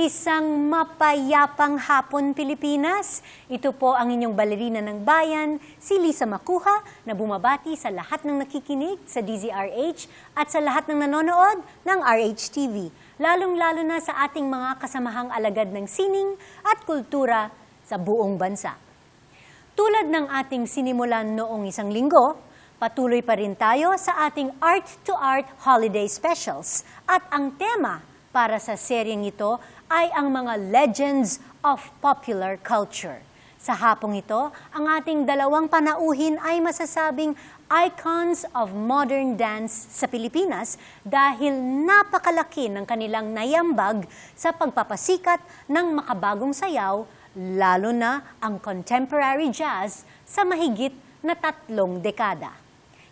Isang mapayapang hapon, Pilipinas. Ito po ang inyong balerina ng bayan, si Lisa Macuja, na bumabati sa lahat ng nakikinig sa DZRH at sa lahat ng nanonood ng RH-TV. Lalong-lalo na sa ating mga kasamahang alagad ng sining at kultura sa buong bansa. Tulad ng ating sinimulan noong isang linggo, patuloy pa rin tayo sa ating Art2art Holiday Specials. At ang tema para sa seryeng ito ay ang mga legends of popular culture. Sa hapong ito, ang ating dalawang panauhin ay masasabing icons of modern dance sa Pilipinas dahil napakalaki ng kanilang naiambag sa pagpapasikat ng makabagong sayaw, lalo na ang contemporary jazz sa mahigit na 3 dekada.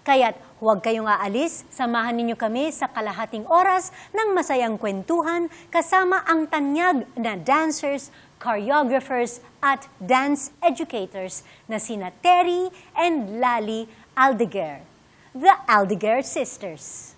Kaya't huwag kayong aalis, samahan ninyo kami sa kalahating oras ng masayang kwentuhan kasama ang tanyag na dancers, choreographers at dance educators na sina Terry and Lali Aldeguer, the Aldeguer Sisters.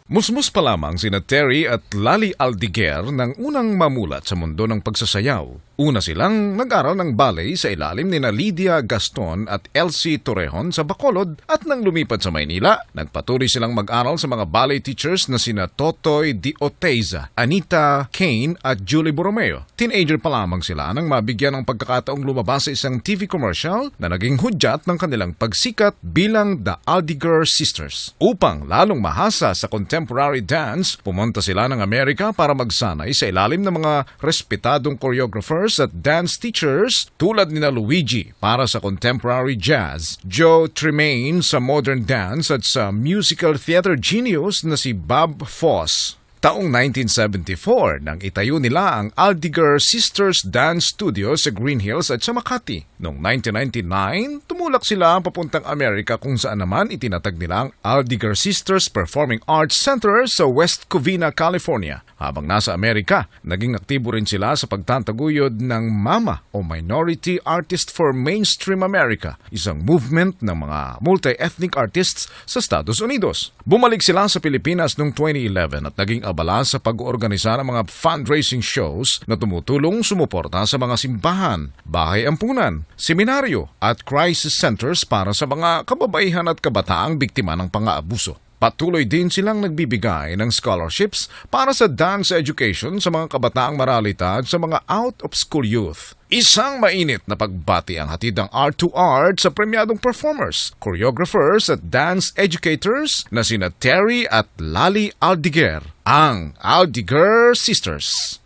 Musmus pa lamang sina Terry at Lali Aldeguer nang unang mamulat sa mundo ng pagsasayaw. Una silang nag-aral ng ballet sa ilalim ni Lydia Gaston at Elsie Torrejon sa Bacolod at nang lumipat sa Maynila, nagpatuloy silang mag-aral sa mga ballet teachers na sina Totoy Di Oteiza, Anita Kane at Julie Borromeo. Teenager pa lamang sila nang mabigyan ng pagkakataong lumabas sa isang TV commercial na naging hudyat ng kanilang pagsikat bilang The Aldeguer Sisters. Upang lalong mahasa sa contemporary dance, pumunta sila ng Amerika para magsanay sa ilalim ng mga respetadong choreographers at dance teachers tulad nina Luigi para sa contemporary jazz, Joe Tremaine sa modern dance at sa musical theater genius na si Bob Fosse. Taong 1974 nang itayo nila ang Aldeguer Sisters Dance Studio sa Green Hills at sa Makati. Noong 1999, tumulak sila papuntang Amerika kung saan naman itinatag nila ang Aldeguer Sisters Performing Arts Center sa West Covina, California. Habang nasa Amerika, naging aktibo rin sila sa pagtataguyod ng MAMA o Minority Artist for Mainstream America, isang movement ng mga multi-ethnic artists sa Estados Unidos. Bumalik sila sa Pilipinas noong 2011 at naging abala sa pag-oorganisa ng mga fundraising shows na tumutulong sumuporta sa mga simbahan, bahay ampunan, seminaryo at crisis centers para sa mga kababaihan at kabataang biktima ng pang-aabuso. Patuloy din silang nagbibigay ng scholarships para sa dance education sa mga kabataang maralita at sa mga out-of-school youth. Isang mainit na pagbati ang hatid ng Art2art sa premyadong performers, choreographers at dance educators na sina Terry at Lali Aldeguer, ang Aldeguer Sisters.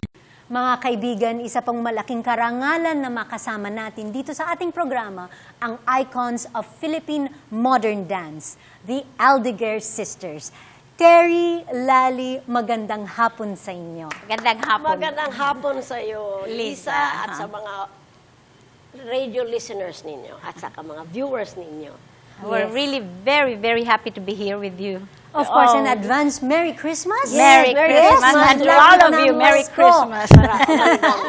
Mga kaibigan, isa pang malaking karangalan na makasama natin dito sa ating programa ang icons of Philippine modern dance, the Aldeguer Sisters. Terry, Lali, magandang hapon sa inyo. Magandang hapon. Magandang hapon sa iyo, Lisa, at sa mga radio listeners ninyo at sa mga viewers ninyo. We're really very, very happy to be here with you. Of course, in advance, Merry Christmas! Merry Christmas! And to all of you, Merry Christmas!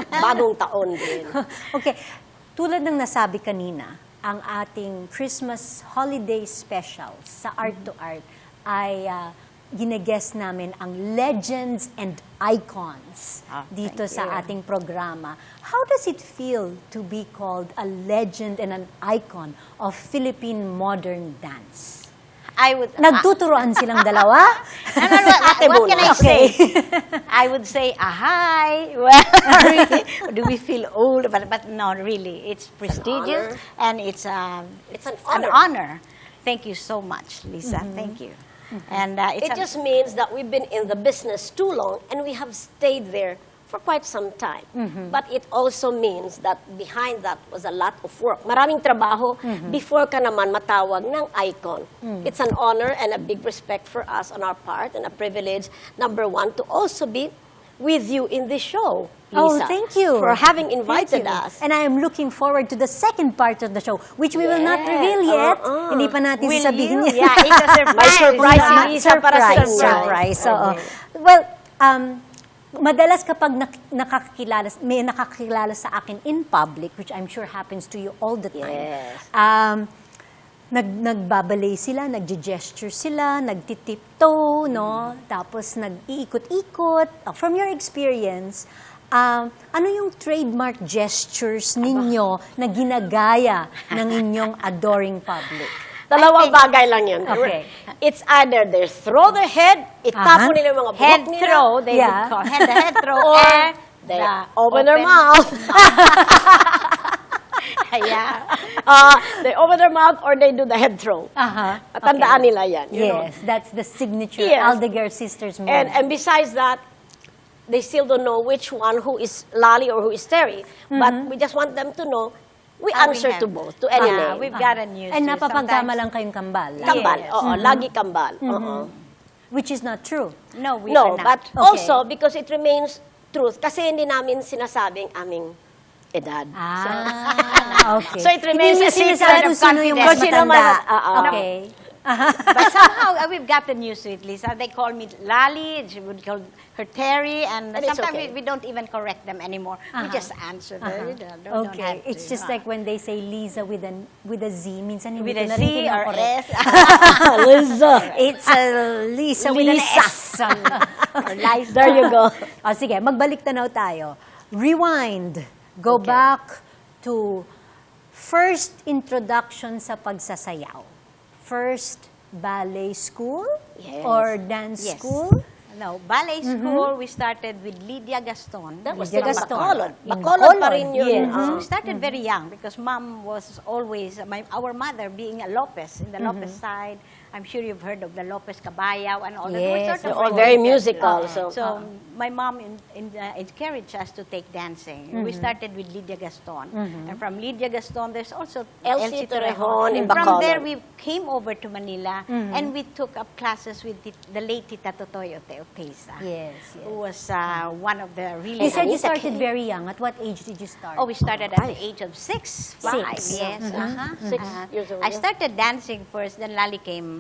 Bagong taon din. Okay, tulad ng nasabi kanina, ang ating Christmas holiday special sa Art2art ay gine-guest namin ang legends and icons dito sa ating programa. How does it feel to be called a legend and an icon of Philippine modern dance? Nagtuturoan silang dalawa? What can I say? I would say, hi. Well, really, do we feel old? But no, really, it's prestigious and it's an honor. Thank you so much, Lisa. Thank you. And it just means that we've been in the business too long and we have stayed there for quite some time. But it also means that behind that was a lot of work. Maraming trabaho before ka naman matawag ng icon. It's an honor and a big respect for us on our part and a privilege, number one, to also be with you in this show, Lisa. Oh, thank you. For having invited us. And I am looking forward to the second part of the show, which we will not reveal yet. Hindi pa natin sabihin yan. Yeah, it's a surprise. May surprise si Lisa para sa surprise. Well, madalas kapag may nakakilala sa akin in public, which I'm sure happens to you all the time, nagbabalay sila, nagge-gesture sila, nagtitiptoe, no? Tapos nag-iikot-ikot. From your experience, Ano yung trademark gestures ninyo na ginagaya ng inyong adoring public? Dalawang bagay lang yun. Okay. It's either they throw their head, itapon nila yung mga Head buhok nila, throw, they Yeah. would call the head throw, or and they the open their mouth. Yeah. They open their mouth or they do the head throw. Tandaan nila yan. You know? Yes, that's the signature Yes. Aldeguer sisters move. And besides that, they still don't know which one who is Lali or who is Terry. But we just want them to know we answer to both, to any name. We've got a news. And napapagkama lang kayong kambal. Kambal. Yes. Oo, lagi kambal. Which is not true. No, we No, are not. but also because it remains truth. Kasi hindi namin sinasabing aming edad. Okay. So it remains Hindi a niyo secret sinasabi of kung sino yung mas confidence. Kung sino matanda. mas- Okay. But somehow we've got the news to it, Lisa. They call me Lali, she would call her Terry, and And it's sometimes okay. we don't even correct them anymore. We just answer them. Don't Okay. have It's to, just like when they say Lisa with a Z, minsan hindi with ko a na Z rin or kinakorek. S. Lisa. It's a Lisa with an Lisa. S. or Liza. There you go. O sige, magbalik tanaw tayo. Rewind. Go back to first introduction sa pagsasayaw. First ballet school Yes. or dance Yes. school? No, ballet school, we started with Lydia Gaston. That was Lydia still Gaston. Bacolod. In Bacolod pa Bacolod, rin yun. yes. So we started very young because mom was always, our mother being a Lopez, in the Lopez side. I'm sure you've heard of the Lopez Cabayaw and all that. Yes, We're sort of they're all related. very musical, so- So my mom encouraged us to take dancing. We started with Lydia Gaston. And from Lydia Gaston, there's also Elsie Torrejon in From Bacolod. there, we came over to Manila and we took up classes with the late Tita Totoy Oteza. Yes, Who was one of the really... You said you Anita started Kay. very young. At what age did you start? Oh, we started at the age of 6, 5. Six. Yes. 6 years old. I started dancing first, then Lali came.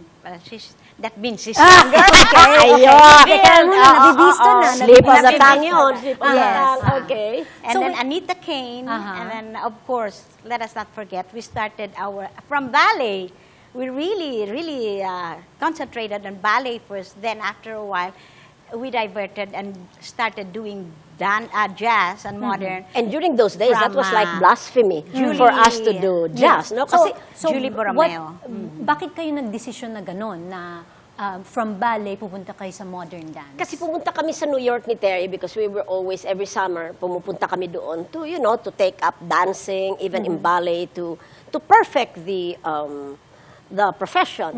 That means she's stronger. Ayun. Teka muna, nabibisto na. Slip of the nabibisto tongue na. yun. Slip of the Yes. tongue. Okay. And So then we- Anita came, and then of course, let us not forget, we started from ballet. We really concentrated on ballet first. Then after a while, we diverted and started doing jazz and modern. And during those days, that was like From, blasphemy for us to do jazz. No? Kasi Julie Borromeo. Bakit kayo nagdesisyon na gano'n na from ballet pupunta kayo sa modern dance? Kasi pumunta kami sa New York ni Terry because we were always, every summer, pumupunta kami doon to, to take up dancing, even in ballet, to perfect the profession.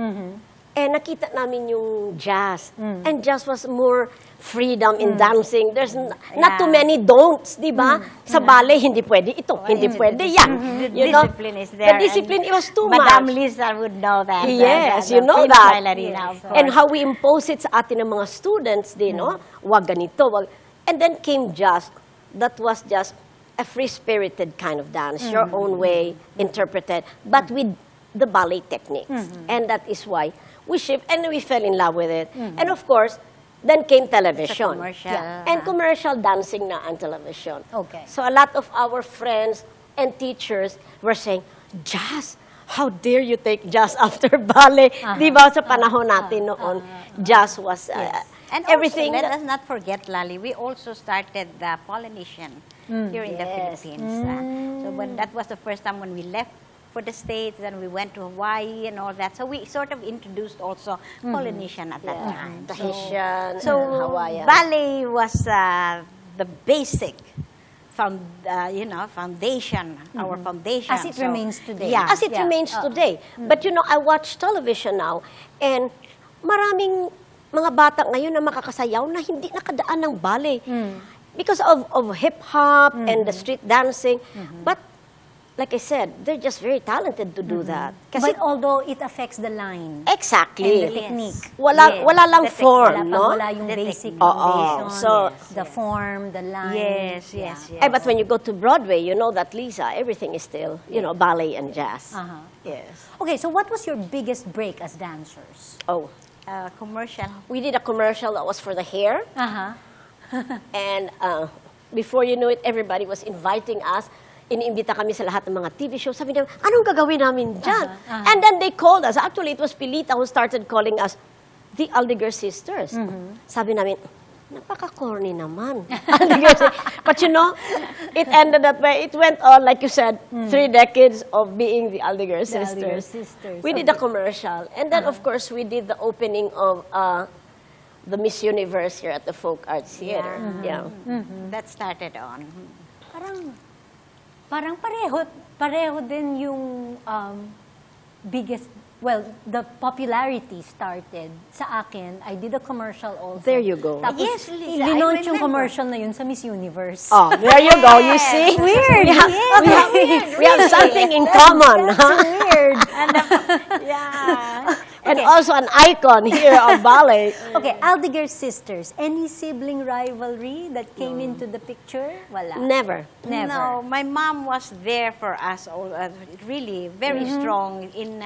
Eh, nakita namin yung jazz. And jazz was more freedom in dancing. There's not too many don'ts, di ba? Sa ballet, hindi pwede ito, hindi pwede yan. The discipline is there. The discipline, it was too Madame much. Lisa would know that. Yes, the you know French that. ballerina, of course. And how we impose it sa atin ng mga students din, no? Wag ganito, wag. And then came jazz. That was just a free-spirited kind of dance, your own way, interpreted, but with the ballet techniques. And that is why we shift, and we fell in love with it. And of course, then came television. commercial. And commercial dancing na ang television. Okay. So a lot of our friends and teachers were saying, jazz? How dare you take jazz after ballet? Di ba sa panahon natin noon, jazz was And everything. also, let us not forget, Lali, we also started the Polynesian here in the Philippines. So when that was the first time when we left for the States, then we went to Hawaii and all that. So we sort of introduced also Polynesian at that time. Tahitian, So Hawaiian. ballet was the basic foundation, our foundation. As it remains today. Yeah. As it remains today. But I watch television now, and maraming mga bata ngayon na makakasayaw na hindi nakadaan ng ballet. Because of hip-hop and the street dancing. But, like I said, they're just very talented to do that. Kasi, But although it affects the line exactly. and the technique. Wala lang The form, no? Wala yung basic Oo. foundation, So- the form, the line. Yes. But when you go to Broadway, you know that, Lisa, everything is still, ballet and jazz. Yes. Okay, so what was your biggest break as dancers? Oh, Commercial. we did a commercial that was for the hair. And before you know it, everybody was inviting us. Iniimbita kami sa lahat ng mga TV shows. Sabi namin, anong gagawin namin dyan? And then they called us. Actually, it was Pilita who started calling us the Aldeguer sisters. Sabi namin, napaka-corny naman. But you know, it ended that way. It went on, like you said, 3 decades of being the Aldeguer sisters. Sisters. We did a commercial. And then, of course, we did the opening of the Miss Universe here at the Folk Arts Theater. Yeah. That started on. Parang pareho din yung biggest, well, the popularity started sa akin. I did a commercial also. There you go. Tapos, Yes, Lisa, I linunch yung remember. commercial na yun sa Miss Universe. Oh, there you go. You see? Weird. We have something in common. That's weird. Yeah. And also an icon here of ballet. Okay, Aldeguer sisters, any sibling rivalry that came into the picture? Wala. Never. Never. No, my mom was there for us, really very strong in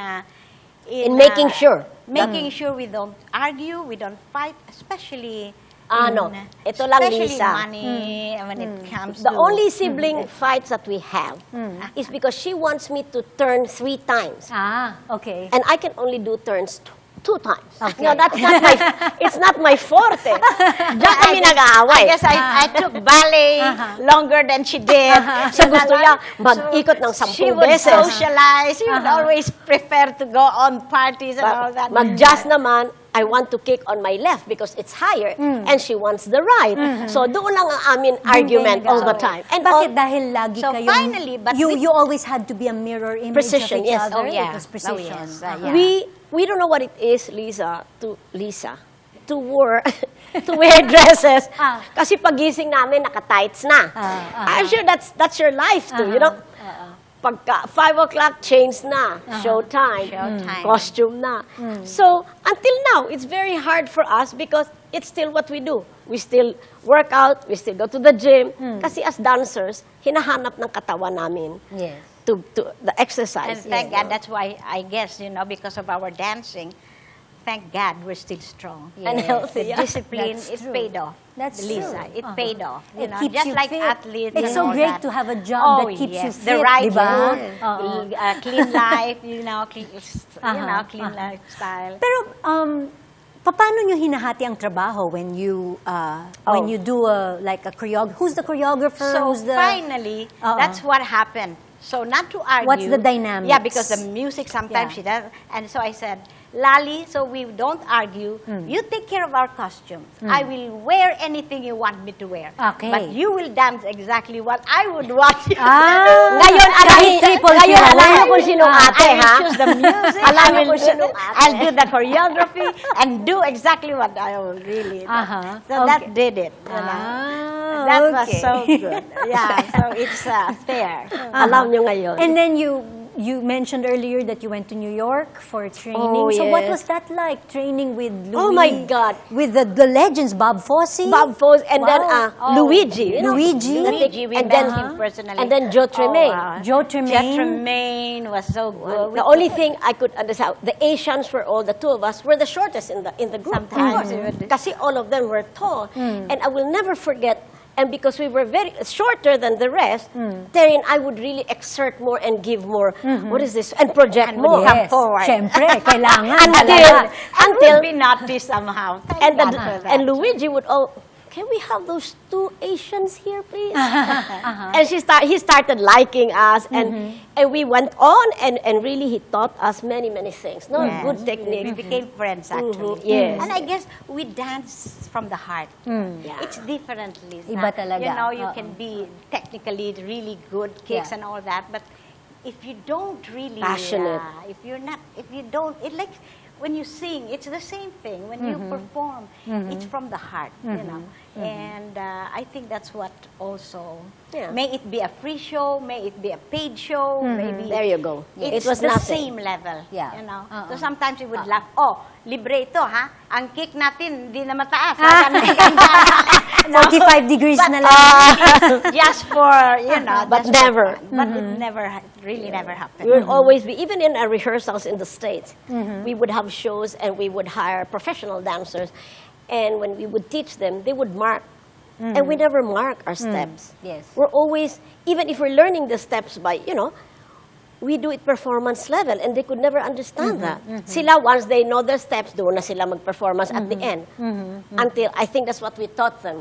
making sure. Making sure we don't argue, we don't fight, especially No. Ito lang, especially Lisa. money when it comes The to only sibling fights that we have is because she wants me to turn 3 times. Ah, okay. And I can only do turns 2 times. Okay. No, that's not my, it's not my forte. Diyan kami nag-aaway. I guess I took ballet longer than she did. So gusto niya mag-ikot ng 10 She would beses. socialize. She would always prefer to go on parties and all that. Mag-jazz naman, I want to kick on my left because it's higher. And she wants the right. So doon lang ang amin argument all the time. And Bakit? Dahil lagi So kayong, finally, but you always had to be a mirror image Precision, of each yes. other. Oh, yeah. It was Oh, precision. yes. Uh-huh. we don't know what it is, Lisa, to wear dresses. Kasi pagising namin, naka-tights na. I'm sure that's your life too, you know? Pagka 5 o'clock, change na. Showtime. Costume na. So, until now, it's very hard for us because it's still what we do. We still work out, we still go to the gym. Kasi as dancers, hinahanap ng katawan namin. Yes. To the exercise. And thank God, that's why I guess, because of our dancing, thank God we're still strong. And healthy. The discipline, That's it true. paid off. That's Lisa, true. it paid off. It keeps just you like fit. athletes. It's and so all great that. to have a job that keeps you yes. fit, The right diba? food, clean life, clean lifestyle. Pero, paano nyo hinahati ang trabaho when you do like a choreographer? Who's the choreographer? So Who's the... finally, that's what happened. So not to argue. What's the dynamics? Yeah, because the music sometimes Yeah. she does. And so I said, Lali, so we don't argue. You take care of our costumes. I will wear anything you want me to wear. Okay. But you will dance exactly what I would want you to Ngayon, alam mo kung sinong ate, I will ha? choose the music. Alam mo kung sinong ate. I'll do the choreography and do exactly what I will really. So that did it. That was so good. Yeah, so it's fair. Alam nyo ngayon. And then you mentioned earlier that you went to New York for training. Oh, So what yes. was that like, training with Louis? Oh, my God. With the legends, Bob Fosse? Bob Fosse, and then Wow. Luigi. Luigi. Luigi, we And met then- him personally. And then Joe Tremaine. Joe Tremaine. Tremaine was so good. The only thing I could understand, the Asians were all, the 2 of us, were the shortest in the group. Sometimes. Kasi all of them were tall. And I will never forget, and because we were very shorter than the rest, therein I would really exert more and give more. What is this? And project more. Yes, forward. syempre, kailangan. Until, Until we noticed somehow. Thank and, God for that. and Luigi would can we have those 2 Asians here, please? And he started liking us, and we went on, and really he taught us many, many things. No, Yes. good We technique. became friends, actually. Yes. And I guess we dance from the heart. Yeah. It's different, Lisa. Iba talaga. You can be technically really good kicks Yeah. and all that, but if you don't really... Passionate. if you don't... It like... When you sing, it's the same thing. When you perform, it's from the heart, And I think that's what also... Yeah. May it be a free show, may it be a paid show, maybe... There you go. It's It was the nothing. same level. Yeah. So sometimes we would laugh, libre ito, ha? Ang kick natin, hindi na mataas. 45 degrees na lang. Just for, But just for never. fun. But it never, really never happened. We would always be, even in our rehearsals in the States, we would have shows and we would hire professional dancers. And when we would teach them, they would mark. And we never mark our steps. Yes. We're always, even if we're learning the steps by, we do it performance level, and they could never understand that. Sila, once they know their steps, doon na sila mag-performance at the end. Until, I think that's what we taught them,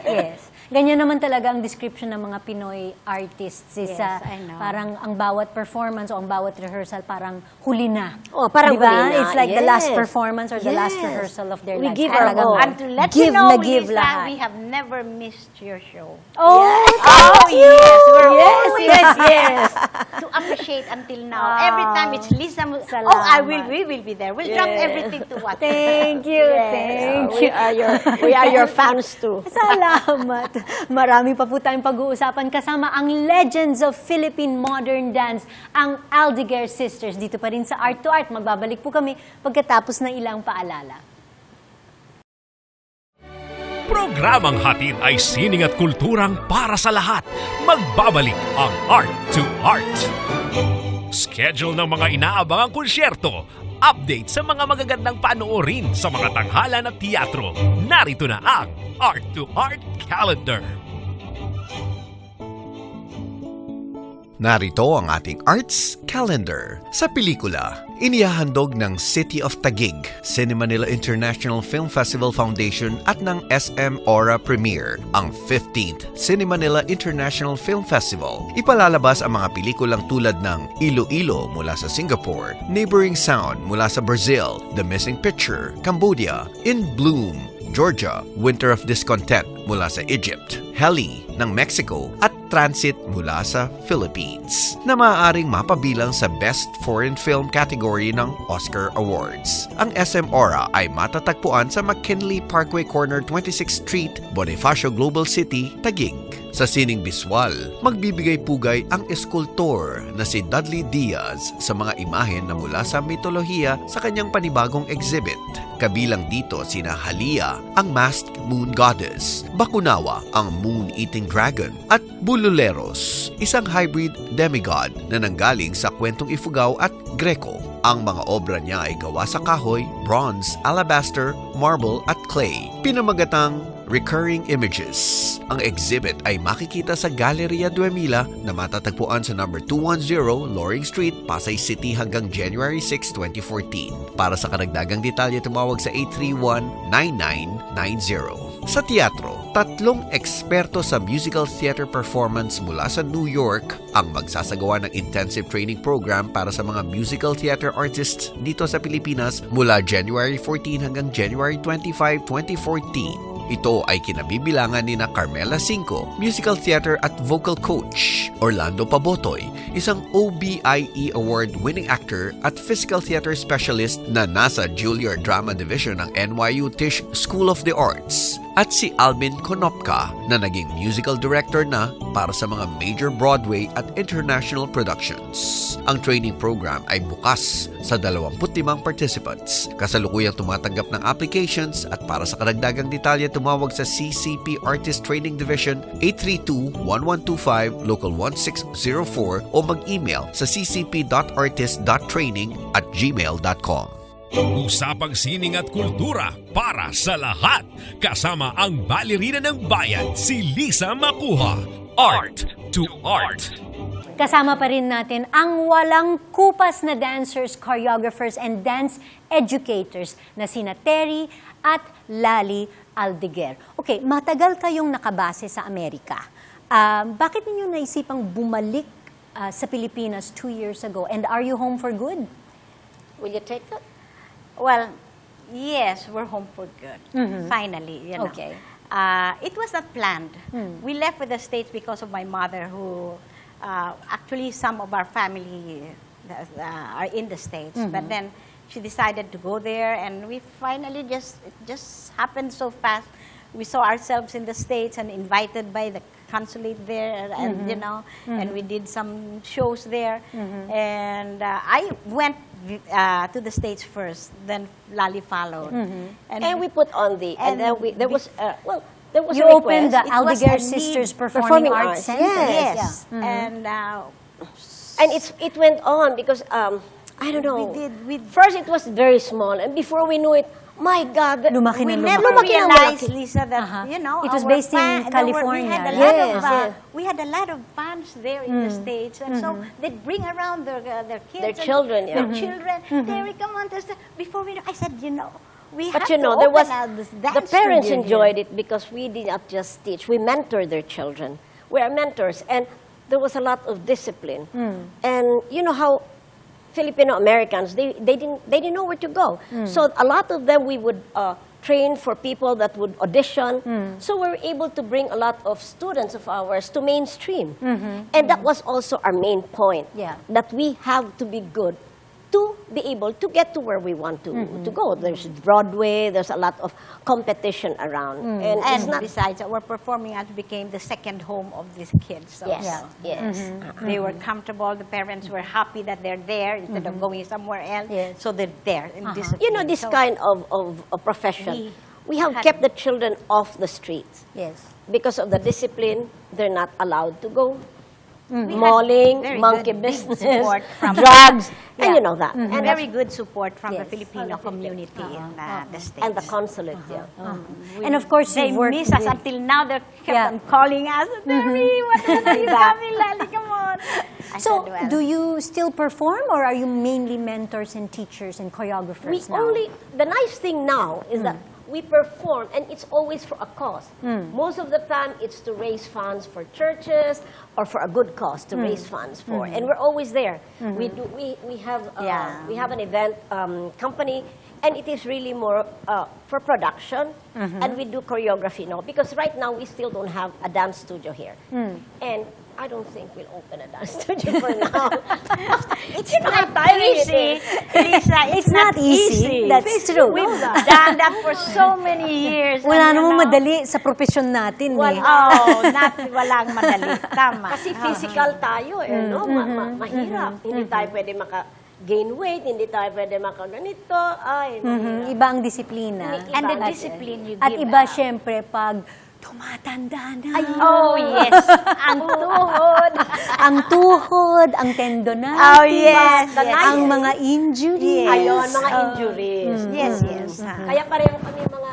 Yes. Ganyan naman talaga ang description ng mga Pinoy artists. Yes, I know. Parang ang bawat performance o ang bawat rehearsal parang huli na. Oh, parang diba? huli na, It's like the last yes. performance or the last Yes. rehearsal of their We lives. give our Talagang all. And to let give you know, na give Lisa, lahat. we have never missed your show. Oh, Oh, yes. We're always yes. to appreciate until now. Every time it's Lisa. Salamat. We will be there. We'll drop everything to watch. Thank you, thank you. We are your fans too. Salamat. Marami pa po tayong pag-uusapan kasama ang Legends of Philippine Modern Dance, ang Aldeguer Sisters. Dito pa rin sa Art2art. Magbabalik po kami pagkatapos ng ilang paalala. Programang hatid ay sining at kulturang para sa lahat. Magbabalik ang Art2art. Schedule ng mga inaabangang konsyerto. Update sa mga magagandang panoorin sa mga tanghalan at teatro. Narito na ang Art2art Calendar. Narito ang ating Arts Calendar. Sa pelikula, inihahandog ng City of Taguig, Cinema Manila International Film Festival Foundation at ng SM Aura Premiere, ang 15th Cinema Manila International Film Festival. Ipalalabas ang mga pelikulang tulad ng Iloilo mula sa Singapore, Neighboring Sound mula sa Brazil, The Missing Picture, Cambodia, In Bloom, Georgia, Winter of Discontent mula sa Egypt, Heli ng Mexico at Transit mula sa Philippines na maaaring mapabilang sa Best Foreign Film category ng Oscar Awards. Ang SM Aura ay matatagpuan sa McKinley Parkway Corner 26th Street, Bonifacio Global City, Taguig. Sa sining biswal, magbibigay pugay ang eskultor na si Dudley Diaz sa mga imahen na mula sa mitolohiya sa kanyang panibagong exhibit. Kabilang dito sina Halia, ang Masked Moon Goddess, Bakunawa, ang Moon-Eating Dragon, at Bululeros, isang hybrid demigod na nanggaling sa kwentong Ifugao at Greco. Ang mga obra niya ay gawa sa kahoy, bronze, alabaster, marble at clay. Pinamagatang Recurring Images. Ang exhibit ay makikita sa Galleria 2000 na matatagpuan sa number 210 Loring Street, Pasay City hanggang January 6, 2014. Para sa karagdagang detalye, tumawag sa 831-9990. Sa teatro, 3 eksperto sa musical theater performance mula sa New York ang magsasagawa ng intensive training program para sa mga musical theater artists dito sa Pilipinas mula January 14 hanggang January 25, 2014. Ito ay kinabibilangan ni na Carmela Cinco, musical theater at vocal coach, Orlando Pabotoy, isang OBIE award-winning actor at physical theater specialist na nasa Juilliard Drama Division ng NYU Tisch School of the Arts, at si Alvin Konopka na naging musical director na para sa mga major Broadway at international productions. Ang training program ay bukas sa 25 participants. Kasalukuyang tumatanggap ng applications at para sa karagdagang detalye tumawag sa CCP Artist Training Division 832-1125 Local 1604 o mag-email sa ccp.artist.training@gmail.com. Usapang sining at kultura para sa lahat. Kasama ang balerina ng bayan, si Lisa Macuja. Art2art. Kasama pa rin natin ang walang kupas na dancers, choreographers, and dance educators na sina Terry at Lali Aldeguer. Okay, matagal kayong nakabase sa Amerika. Bakit ninyo naisipang bumalik sa Pilipinas 2 years ago? And are you home for good? Will you take that? Well, yes, we're home for good. Finally, you know. Okay. It was not planned. We left with the States because of my mother, who actually some of our family are in the States. But then she decided to go there, and we finally it just happened so fast. We saw ourselves in the States and invited by the consulate there, and you know, and we did some shows there. And I went to the States first, then Lali followed. And we put on and then there was a You request. opened the It was Aldeguer a need. Sisters Performing Performing Arts Arts, Center. Yes, Yeah. and And it went on because I don't know. We did. First, it was very small, and before we knew it, my God, Lumaki We na never lumaki. realized, Lisa, that Uh-huh. you know It was our based in we California, had a right? lot of Yes, yes. we had a lot of fans there in the States, and so they'd bring around their kids, Their and children, yeah. their children. Terry, come on, before we know, I said, we But have you to know, there was open this the dance parents studio enjoyed here. it because we did not just teach; we mentored their children. We are mentors, and there was a lot of discipline. And you know how Filipino Americans they didn't know where to go. So a lot of them we would train for people that would audition. So we were able to bring a lot of students of ours to mainstream, and that was also our main point. Yeah. That we have to be good to be able to get to where we want to go. There's Broadway, there's a lot of competition around. And it's And not... besides, our performing arts became the second home of these kids. So, Yes, yes. They were comfortable. The parents were happy that they're there instead of going somewhere else. Yes. So they're there in discipline. You know, this So kind of profession, we have had- kept the children off the streets. Yes. Because of the discipline, they're not allowed to go. we had Mauling, very monkey good, big business, support from drugs, and Yeah. you know that. and very good support from the Yes. Filipino community in the States. And the consulate, yeah. And of course, They you've worked miss us with- until now. They kept Yeah. on calling us. Terry, what are you Back. coming, Lali? Come on. I So, said, well, do you still perform, or are you mainly mentors and teachers and choreographers We now? only, the nice thing now is that we perform, and it's always for a cause. Most of the time, it's to raise funds for churches or for a good cause to raise funds for, and we're always there. We have we have an event company, and it is really more for production, and we do choreography now because right now we still don't have a dance studio here, and I don't think we'll open a dance studio for now. it's not easy, Lisa. It's not easy. That's true. We've done that for so many years. Wala and, you namang know, madali sa profesyon natin eh. Oh, walang madali. Tama. Kasi physical tayo, no? Mahirap. Hindi tayo pwede maka-gain weight, hindi tayo pwede maka-ganito. Ay, Iba ang disiplina. And the At- discipline you At give iba, up. syempre, pag tumatanda na. Oh, yes. Ang tuhod. Ang tuhod, ang tendonitis, Oh, yes, yes. ang mga injuries. Ayun, mga injuries. Yes, yes. Kaya pareho kami mga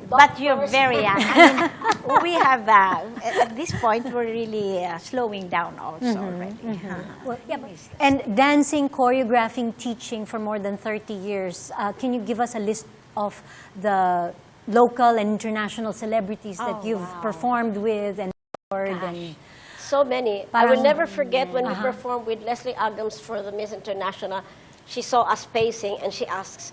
But you're very young. I mean, we have, at this point, we're really slowing down also already. Well, yeah, and dancing, choreographing, teaching for more than 30 years. Can you give us a list of the local and international celebrities that you've performed with and and So many. I Parang- will never forget when we performed with Leslie Adams for the Miss International. She saw us pacing and she asks,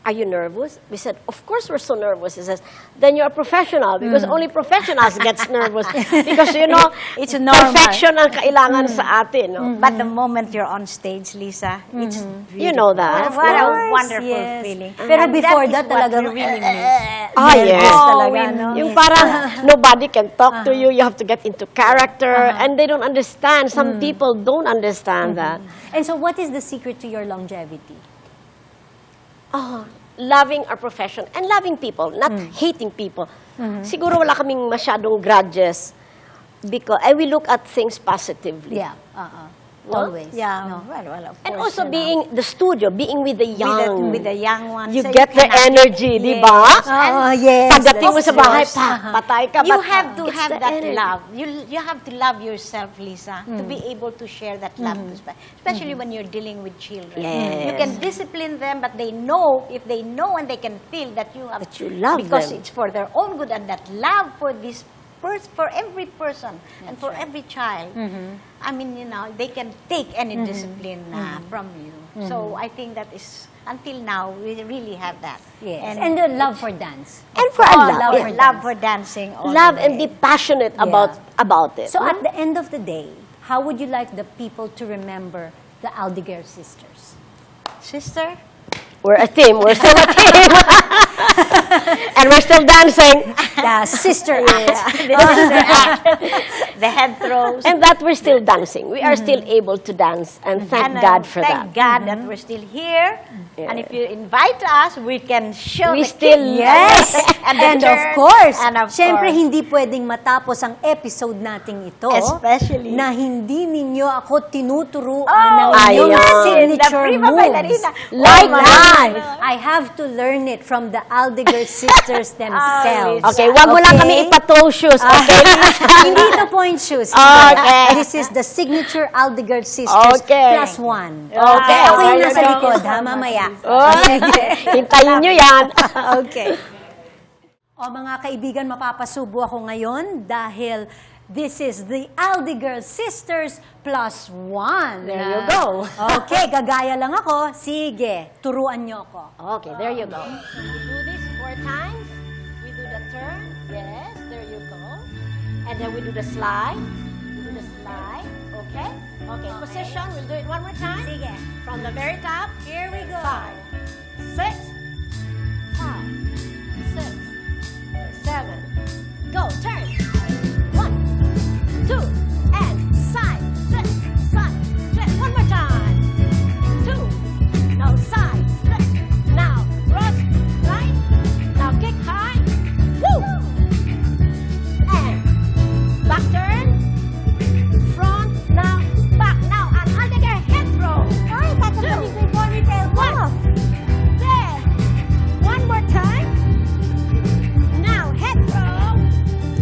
"Are you nervous?" We said, "Of course we're so nervous." He says, "Then you're a professional because only professionals gets nervous because you know It's normal. perfection ang kailangan sa atin." No? But the moment you're on stage, Lisa, it's You know that. what a course, wonderful yes. feeling. Pero And before is that, what talagang we really miss. nervous yes. talaga, we no? Yung parang nobody can talk to you. You have to get into character, and they don't understand. Some people don't understand that. And so what is the secret to your longevity? Loving our profession and loving people, not hating people. Siguro wala kaming masyadong grudges because we look at things positively. Yeah, always. Yeah, No. well, of And course, also you know. being the studio, being with the young. with the young ones. You so get their cannot- energy, di Yes. ba? Oh, yes. Pagdating mo that's sa bahay, true. patay ka. You but have to it's have the that energy. love. You have to love yourself, Lisa, to be able to share that love, especially when you're dealing with children. Yes. You can discipline them, but they know, if they know and they can feel that you have, That you love because them. it's for their own good, and that love for this for every person and for every child. I mean, you know, they can take any discipline from you. So I think that is, until now, we really have that. Yes. And the love for dance. And for Oh, love. love for dancing. all Love the and way. be passionate about it. So at the end of the day, how would you like the people to remember the Aldeguer sisters? Sister? We're a team. We're still a team. And we're still dancing. The sister act. The head throws. And that we're still dancing. We are still able to dance. And thank And, God for thank that. God that we're still here And if you invite us, we can show We the still kids. Yes! And the And of church. course, And of syempre course. hindi pwedeng matapos ang episode nating ito Especially. na hindi ninyo ako tinuturuan ng Oh, inyong ayan. signature The prima moves. ballerina. Like Oh, that. my. I have to learn it from the Aldeguer sisters themselves. Lisa. Okay, wag mo lang kami ipa-toe shoes, okay? Hindi ito point shoes. Okay. This is the signature Aldeguer sisters Okay. plus one. Okay. Ako yung There nasa you go. likod, ha, mamaya. Oh, Sige. hintayin nyo yan. Okay. O mga kaibigan, mapapasubo ako ngayon dahil this is the Aldeguer sisters plus one. There you go. Okay, gagaya lang ako. Sige, turuan nyo ako. Okay, there you go. We do this 4 times. We do the turn. Yes, there you go. And then we do the slide. We do the slide. Okay? Okay, position. We'll do it one more time. Sige. From the very top. Here we go. 5, 6, 5, 6, 7. Go, turn. 1, 2, and side, flip, side, flip. One more time. 2. Now side, flip. Now cross, right. Now kick high. Woo! And back turn. Front, now back. Now an Aldeguer head throw. Ay, tatagalin ko yung ponytail ko. There. One more time. Now head throw.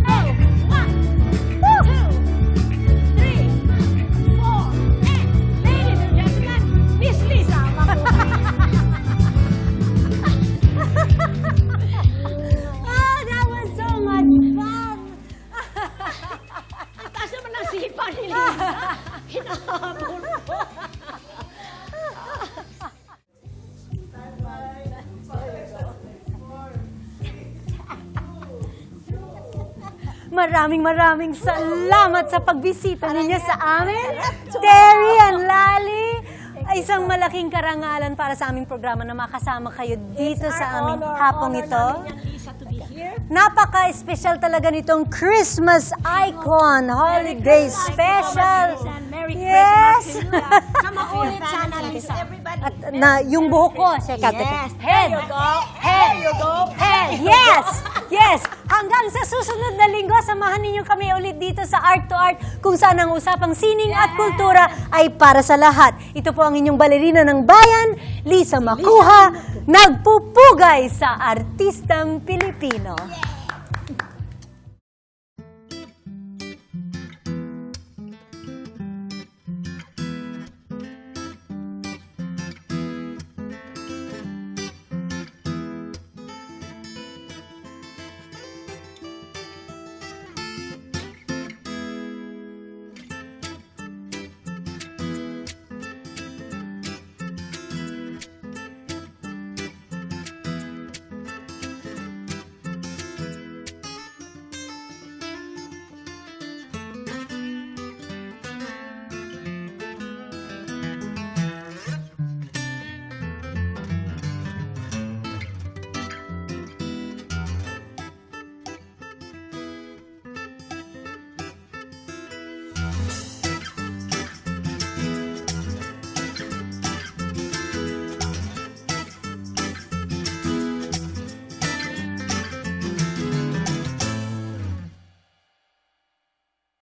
Oh, 1, 2, 3, 4, and ladies and gentlemen, Miss Lisa Macuja. Oh, that was so much fun. Ang taas naman ng sipa ni Lisa. Hinahabol ko. Maraming salamat sa pagbisita ninyo sa amin. Terry and Lali, isang malaking karangalan para sa aming programa na makasama kayo dito sa aming hapong ito. Lisa to be here. Napaka-espesyal talaga nitong Christmas icon, holiday special. Merry Yes! Christmas to you. Sama ulit sana, Lisa. Everybody. At na yung buhok ko, Yes. head, There you go. head, There you go. head, yes, yes. Hanggang sa susunod na linggo, samahan ninyo kami ulit dito sa Art2art, kung saan ang usapang sining at kultura ay para sa lahat. Ito po ang inyong balerina ng bayan, Lisa Macuja, nagpupugay sa artistang Pilipino.